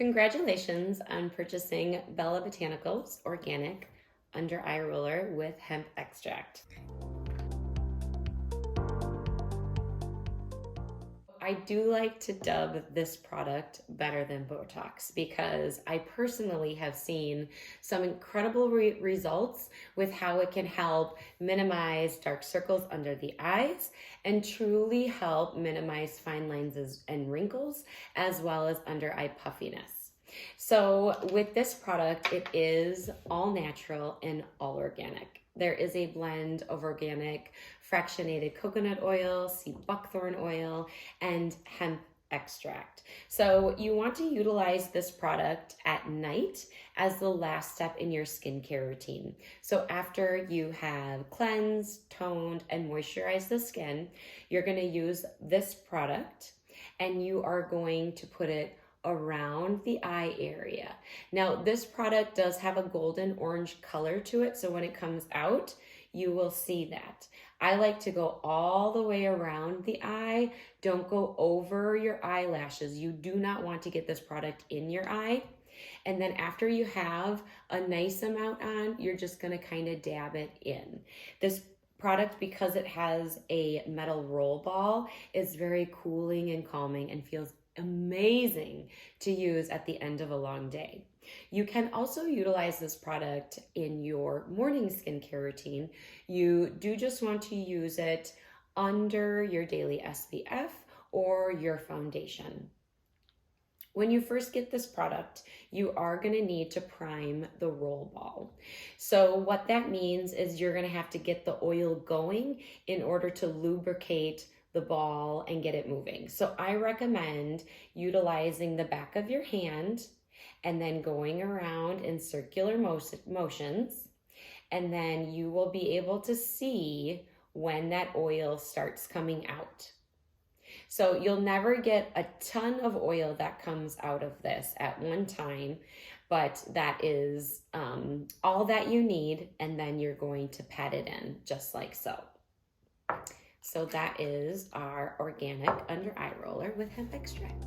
Congratulations on purchasing Bella Botanicals Organic Under Eye Roller with hemp extract. I do like to dub this product better than Botox because I personally have seen some incredible results with how it can help minimize dark circles under the eyes and truly help minimize fine lines and wrinkles, as well as under eye puffiness. So with this product, it is all natural and all organic. There is a blend of organic fractionated coconut oil, sea buckthorn oil, and hemp extract. So you want to utilize this product at night as the last step in your skincare routine. So after you have cleansed, toned, and moisturized the skin, you're going to use this product and you are going to put it around the eye area. Now, this product does have a golden orange color to it, so when it comes out, you will see that. I like to go all the way around the eye. Don't go over your eyelashes. You do not want to get this product in your eye. And then after you have a nice amount on, you're just gonna kind of dab it in. This product, because it has a metal roll ball, is very cooling and calming and feels amazing to use at the end of a long day. You can also utilize this product in your morning skincare routine. You do just want to use it under your daily SPF or your foundation. When you first get this product, you are going to need to prime the roll ball. So what that means is you're going to have to get the oil going in order to lubricate the ball and get it moving. So I recommend utilizing the back of your hand and then going around in circular motions, and then you will be able to see when that oil starts coming out. So you'll never get a ton of oil that comes out of this at one time, but that is all that you need, and then you're going to pat it in just like so. So that is our organic under eye roller with hemp extract.